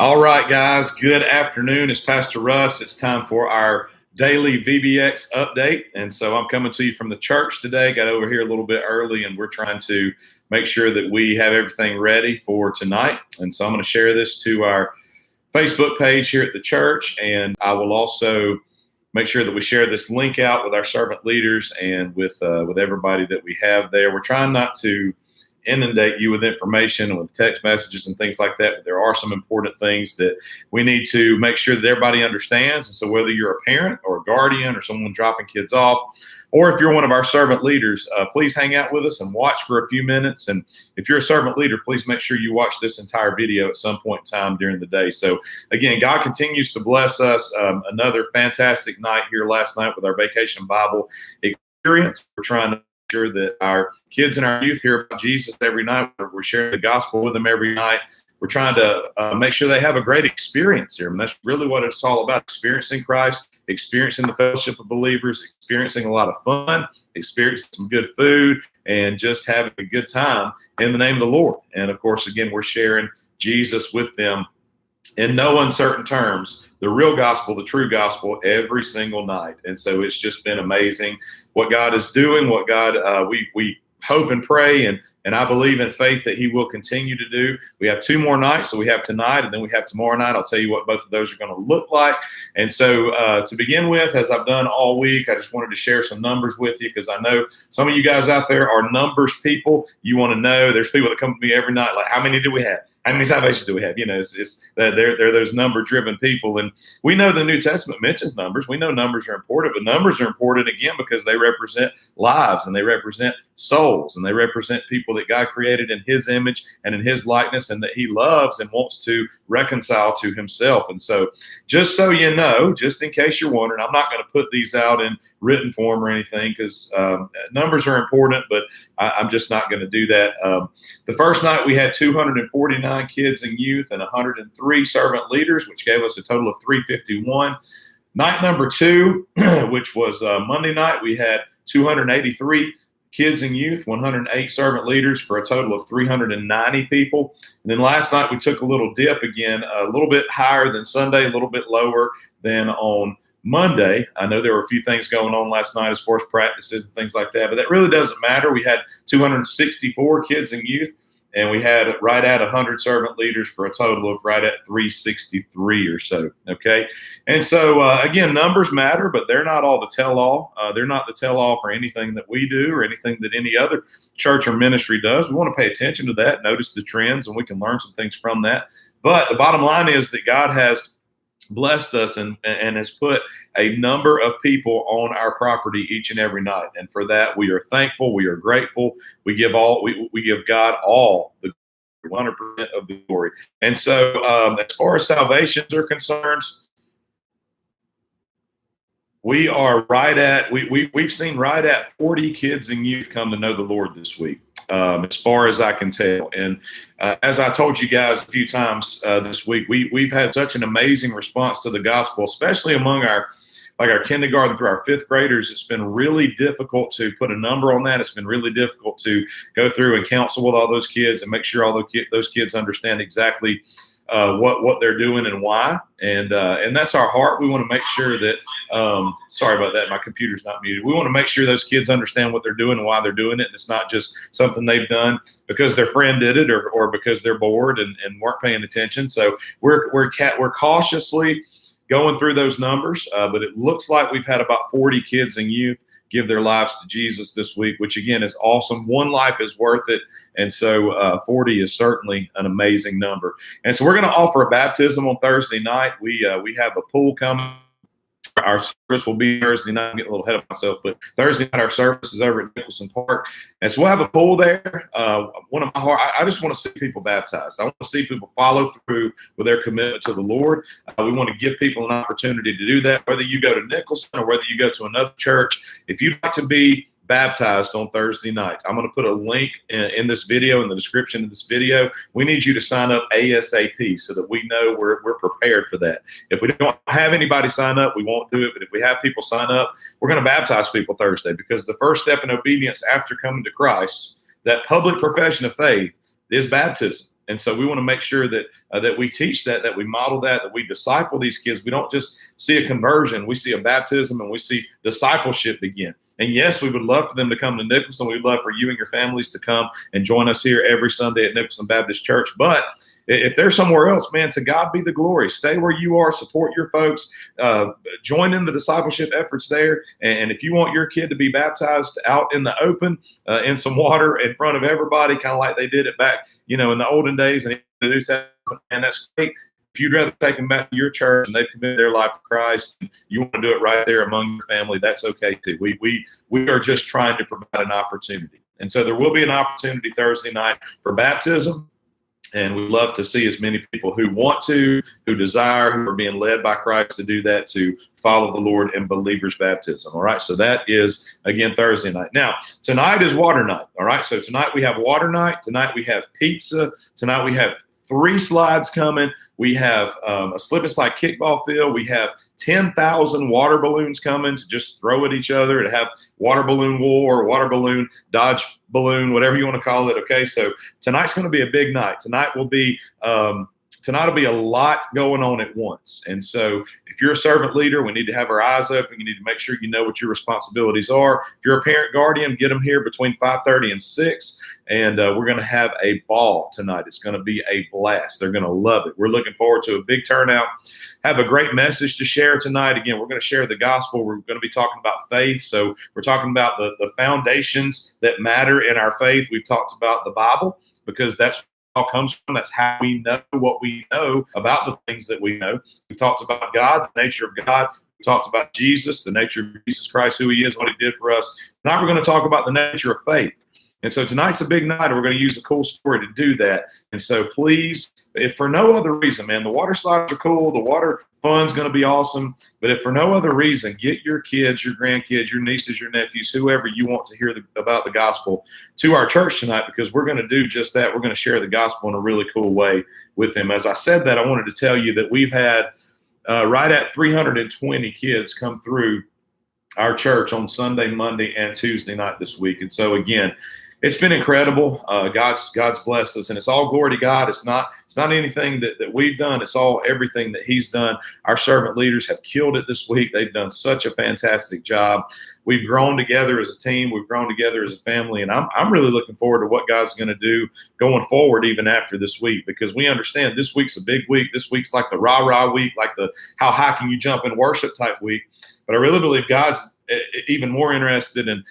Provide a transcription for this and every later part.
All right, guys, good afternoon. It's Pastor Russ. It's time for our daily VBX update. And so I'm coming to you from the church today. Got over here a little bit early, and we're trying to make sure that we have everything ready for tonight. And so I'm going to share this to our Facebook page here at the church, and I will also make sure that we share this link out with our servant leaders and with everybody that we have there. We're trying not to inundate you with information and with text messages and things like that, but there are some important things that we need to make sure that everybody understands. And so whether you're a parent or a guardian or someone dropping kids off, or if you're one of our servant leaders, please hang out with us and watch for a few minutes. And if you're a servant leader, please make sure you watch this entire video at some point in time during the day. So again, God continues to bless us. Another fantastic night here last night with our Vacation Bible experience. We're trying to sure that our kids and our youth hear about Jesus every night. We're sharing the gospel with them every night. We're trying to make sure they have a great experience here. And that's really what it's all about, experiencing Christ, experiencing the fellowship of believers, experiencing a lot of fun, experiencing some good food, and just having a good time in the name of the Lord. And of course, again, we're sharing Jesus with them in no uncertain terms, the real gospel, the true gospel, every single night. And so it's just been amazing what God is doing, what God, we hope and pray, and I believe in faith that he will continue to do. We have two more nights. So we have tonight and then we have tomorrow night. I'll tell you what both of those are going to look like. And so to begin with, as I've done all week, I just wanted to share some numbers with you because I know some of you guys out there are numbers people. You want to know, there's people that come to me every night like, how many do we have? How many salvations do we have? You know, they're those number-driven people. And we know the New Testament mentions numbers. We know numbers are important, but numbers are important, again, because they represent lives and they represent souls and they represent people that God created in his image and in his likeness and that he loves and wants to reconcile to himself. And so just so you know, just in case you're wondering, I'm not going to put these out in written form or anything because numbers are important, but I'm just not going to do that. The first night we had 249 kids and youth and 103 servant leaders, which gave us a total of 351. Night number two, which was Monday night, we had 283 kids and youth, 108 servant leaders for a total of 390 people. And then last night we took a little dip again, a little bit higher than Sunday, a little bit lower than on Monday. I know there were a few things going on last night as far as practices and things like that, but that really doesn't matter. We had 264 kids and youth, and we had right at 100 servant leaders for a total of right at 363 or so, okay? And so, again, numbers matter, but they're not all the tell-all. They're not the tell-all for anything that we do or anything that any other church or ministry does. We want to pay attention to that, notice the trends, and we can learn some things from that. But the bottom line is that God has blessed us and has put a number of people on our property each and every night. And for that, we are thankful. We are grateful. We give God all the 100% of the glory. And so as far as salvations are concerned, we are right at, we've seen right at 40 kids and youth come to know the Lord this week, as far as I can tell. And as I told you guys a few times this week, we've had such an amazing response to the gospel, especially among our kindergarten through our fifth graders. It's been really difficult to put a number on that. It's been really difficult to go through and counsel with all those kids and make sure all those kids understand exactly what they're doing and why, and that's our heart. We want to make sure that sorry about that, my computer's not muted. We want to make sure those kids understand what they're doing and why they're doing it. And it's not just something they've done because their friend did it or because they're bored and weren't paying attention. So we're cautiously going through those numbers, but it looks like we've had about 40 kids and youth give their lives to Jesus this week, which again is awesome. One life is worth it. And so 40 is certainly an amazing number. And so we're going to offer a baptism on Thursday night. We have a pool coming. Our service will be Thursday night. I'm getting a little ahead of myself, but Thursday night our service is over at Nicholson Park, and so we'll have a pool there. I just want to see people baptized. I want to see people follow through with their commitment to the Lord. We want to give people an opportunity to do that, whether you go to Nicholson or whether you go to another church. If you'd like to be baptized on Thursday night, I'm going to put a link in this video, in the description of this video. We need you to sign up ASAP so that we know we're prepared for that. If we don't have anybody sign up, we won't do it. But if we have people sign up, we're going to baptize people Thursday, because the first step in obedience after coming to Christ, that public profession of faith, is baptism. And so we want to make sure that that we teach that we model that we disciple these kids. We don't just see a conversion, we see a baptism, and we see discipleship begin. And yes, we would love for them to come to Nicholson. We'd love for you and your families to come and join us here every Sunday at Nicholson Baptist Church. But if they're somewhere else, man, to God be the glory. Stay where you are, support your folks, join in the discipleship efforts there. And if you want your kid to be baptized out in the open, in some water in front of everybody, kind of like they did it back, in the olden days and in the New Testament, and that's great. If you'd rather take them back to your church and they've committed their life to Christ, and you want to do it right there among your family, that's okay too. We are just trying to provide an opportunity. And so there will be an opportunity Thursday night for baptism. And we'd love to see as many people who want to, who desire, who are being led by Christ to do that, to follow the Lord in believers' baptism. All right. So that is, again, Thursday night. Now, tonight is water night. All right. So tonight we have water night. Tonight we have pizza. Tonight we have 3 slides coming. We have a slip and slide kickball field. We have 10,000 water balloons coming to just throw at each other, to have water balloon war, water balloon dodge balloon, whatever you want to call it. Okay, so tonight's going to be a big night. Tonight will be a lot going on at once. And so if you're a servant leader, we need to have our eyes open. You need to make sure you know what your responsibilities are. If you're a parent guardian, get them here between 5:30 and 6. And we're going to have a ball tonight. It's going to be a blast. They're going to love it. We're looking forward to a big turnout. Have a great message to share tonight. Again, we're going to share the gospel. We're going to be talking about faith. So we're talking about the foundations that matter in our faith. We've talked about the Bible because that's all comes from. That's how we know what we know about the things that we know. We've talked about God, the nature of God. We talked about Jesus, the nature of Jesus Christ, who he is, what he did for us. Now we're going to talk about the nature of faith. And so tonight's a big night, and we're going to use a cool story to do that. And so please, if for no other reason, man, the water slides are cool, the water fun's going to be awesome. But if for no other reason, get your kids, your grandkids, your nieces, your nephews, whoever you want to hear about the gospel to our church tonight, because we're going to do just that. We're going to share the gospel in a really cool way with them. As I said that, I wanted to tell you that we've had right at 320 kids come through our church on Sunday, Monday, and Tuesday night this week. And so again, it's been incredible. God's blessed us, and it's all glory to God. It's not anything that we've done. It's all everything that he's done. Our servant leaders have killed it this week. They've done such a fantastic job. We've grown together as a team. We've grown together as a family, and I'm really looking forward to what God's going to do going forward, even after this week, because we understand this week's a big week. This week's like the rah-rah week, like the how high can you jump in worship type week. But I really believe God's even more interested in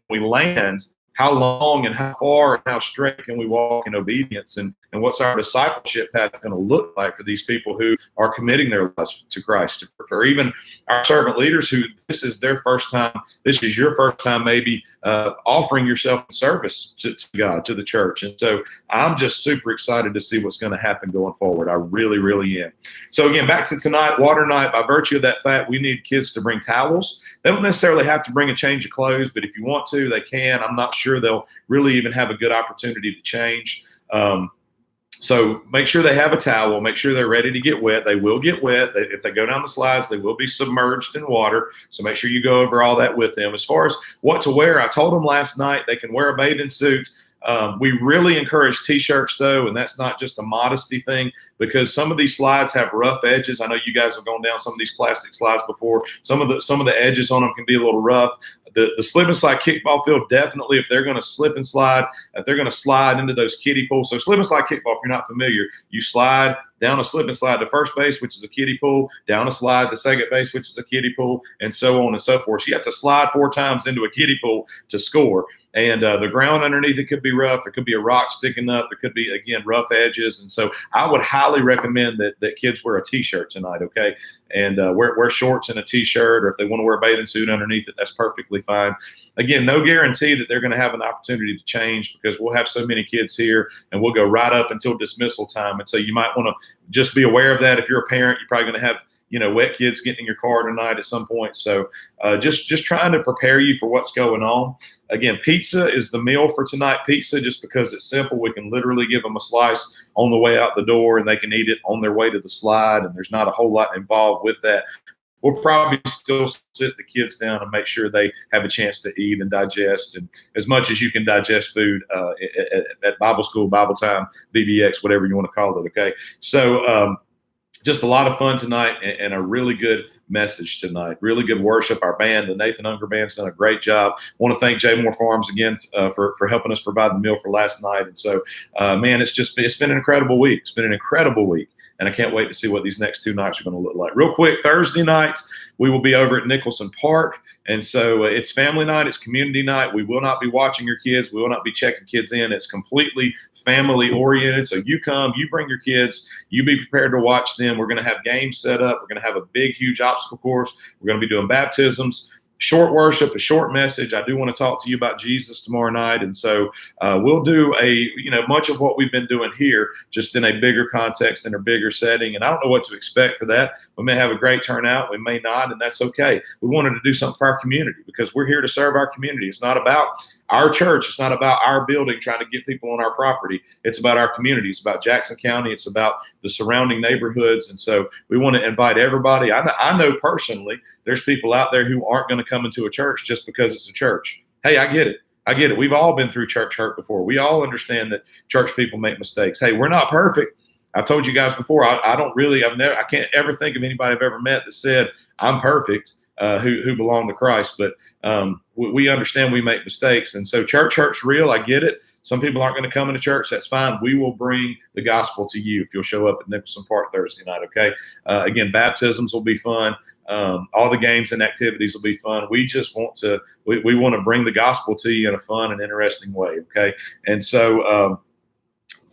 we land, how long and how far and how straight can we walk in obedience, and what's our discipleship path going to look like for these people who are committing their lives to Christ, or even our servant leaders who this is their first time, this is your first time maybe offering yourself in service to God, to the church. And so I'm just super excited to see what's going to happen going forward. I really, really am. So again, back to tonight, water night. By virtue of that fact, we need kids to bring towels. They don't necessarily have to bring a change of clothes, but if you want to, they can. I'm not sure they'll really even have a good opportunity to change. So make sure they have a towel. Make sure they're ready to get wet. They will get wet. If they go down the slides, they will be submerged in water. So make sure you go over all that with them. As far as what to wear, I told them last night they can wear a bathing suit. We really encourage T-shirts, though, and that's not just a modesty thing, because some of these slides have rough edges. I know you guys have gone down some of these plastic slides before. Some of the edges on them can be a little rough. The slip and slide kickball field, definitely, if they're going to slip and slide, if they're going to slide into those kiddie pools. So slip and slide kickball, if you're not familiar, you slide down a slip and slide to first base, which is a kiddie pool, down a slide to second base, which is a kiddie pool, and so on and so forth. So you have to slide 4 times into a kiddie pool to score. And the ground underneath it could be rough. There could be a rock sticking up. There could be, again, rough edges. And so I would highly recommend that kids wear a T-shirt tonight, okay? And wear shorts and a T-shirt, or if they want to wear a bathing suit underneath it, that's perfectly fine. Again, no guarantee that they're going to have an opportunity to change, because we'll have so many kids here, and we'll go right up until dismissal time. And so you might want to just be aware of that. If you're a parent, you're probably going to have wet kids getting in your car tonight at some point. So just trying to prepare you for what's going on. Again, pizza is the meal for tonight. Pizza, just because it's simple, we can literally give them a slice on the way out the door, and they can eat it on their way to the slide, and there's not a whole lot involved with that. we'll probably still sit the kids down and make sure they have a chance to eat and digest, and as much as you can digest food at Bible school, Bible time, VBX, whatever you want to call it. Okay. So just a lot of fun tonight, and a really good message tonight. Really good worship. Our band, the Nathan Unger Band's done a great job. I want to thank Jay Moore Farms again for helping us provide the meal for last night. And so, man, it's been an incredible week. It's been an incredible week. And I can't wait to see what these next 2 nights are going to look like. Real quick, Thursday night, we will be over at Nicholson Park. And so it's family night. It's community night. We will not be watching your kids. We will not be checking kids in. It's completely family oriented. So you come, you bring your kids, you be prepared to watch them. We're going to have games set up. We're going to have a big, huge obstacle course. We're going to be doing baptisms, short worship, a short message. I do want to talk to you about Jesus tomorrow night. And so we'll do much of what we've been doing here, just in a bigger context, in a bigger setting. And I don't know what to expect for that. We may have a great turnout. We may not, and that's okay. We wanted to do something for our community because we're here to serve our community. It's not about our church. It's not about our building trying to get people on our property. It's about our community. It's about Jackson County. It's about the surrounding neighborhoods. And so we want to invite everybody. I know personally there's people out there who aren't going to come into a church just because it's a church. Hey, I get it. I get it. We've all been through church hurt before. We all understand that church people make mistakes. Hey, we're not perfect. I've told you guys before, I can't ever think of anybody I've ever met that said I'm perfect. Who belong to Christ, but we understand we make mistakes, and so church hurt's real. I get it. Some people aren't going to come into church. That's fine. We will bring the gospel to you if you'll show up at Nicholson Park Thursday night. Okay. Again, baptisms will be fun. All the games and activities will be fun. We just want to we want to bring the gospel to you in a fun and interesting way. Okay, and so.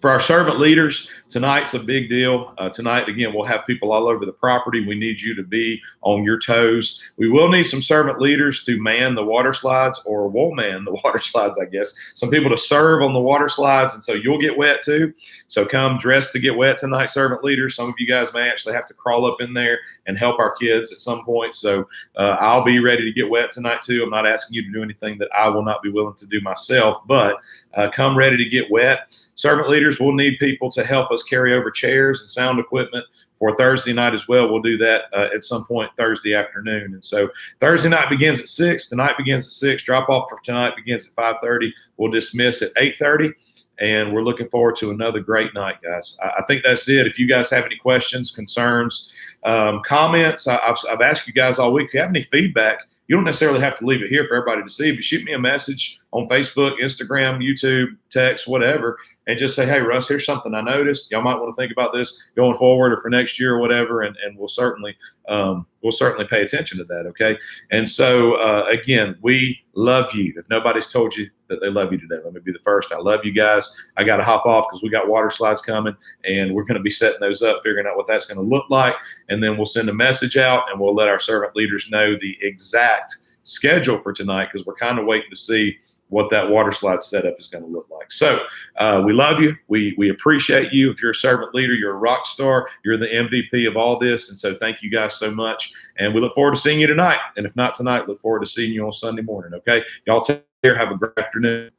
For our servant leaders, tonight's a big deal. Tonight, again, we'll have people all over the property. We need you to be on your toes. We will need some servant leaders to man the water slides, or will man the water slides, I guess. Some people to serve on the water slides, and so you'll get wet too. So come dressed to get wet tonight, servant leaders. Some of you guys may actually have to crawl up in there and help our kids at some point. So I'll be ready to get wet tonight too. I'm not asking you to do anything that I will not be willing to do myself, but come ready to get wet. Servant leaders will need people to help us carry over chairs and sound equipment for Thursday night as well. We'll do that at some point Thursday afternoon. And so Thursday night begins at 6. Tonight begins at 6. Drop off for tonight begins at 5:30. We'll dismiss at 8:30. And we're looking forward to another great night, guys. I think that's it. If you guys have any questions, concerns, comments, I've asked you guys all week. If you have any feedback, you don't necessarily have to leave it here for everybody to see, but shoot me a message on Facebook, Instagram, YouTube, text, whatever, and just say, hey, Russ, here's something I noticed. Y'all might want to think about this going forward or for next year or whatever, and we'll certainly pay attention to that, okay? And so, again, we love you. If nobody's told you that they love you today, let me be the first. I love you guys. I got to hop off because we got water slides coming, and we're going to be setting those up, figuring out what that's going to look like, and then we'll send a message out, and we'll let our servant leaders know the exact schedule for tonight because we're kind of waiting to see what that water slide setup is going to look like. So we love you. We appreciate you. If you're a servant leader, you're a rock star. You're the MVP of all this. And so thank you guys so much. And we look forward to seeing you tonight. And if not tonight, look forward to seeing you on Sunday morning. Okay. Y'all take care. Have a great afternoon.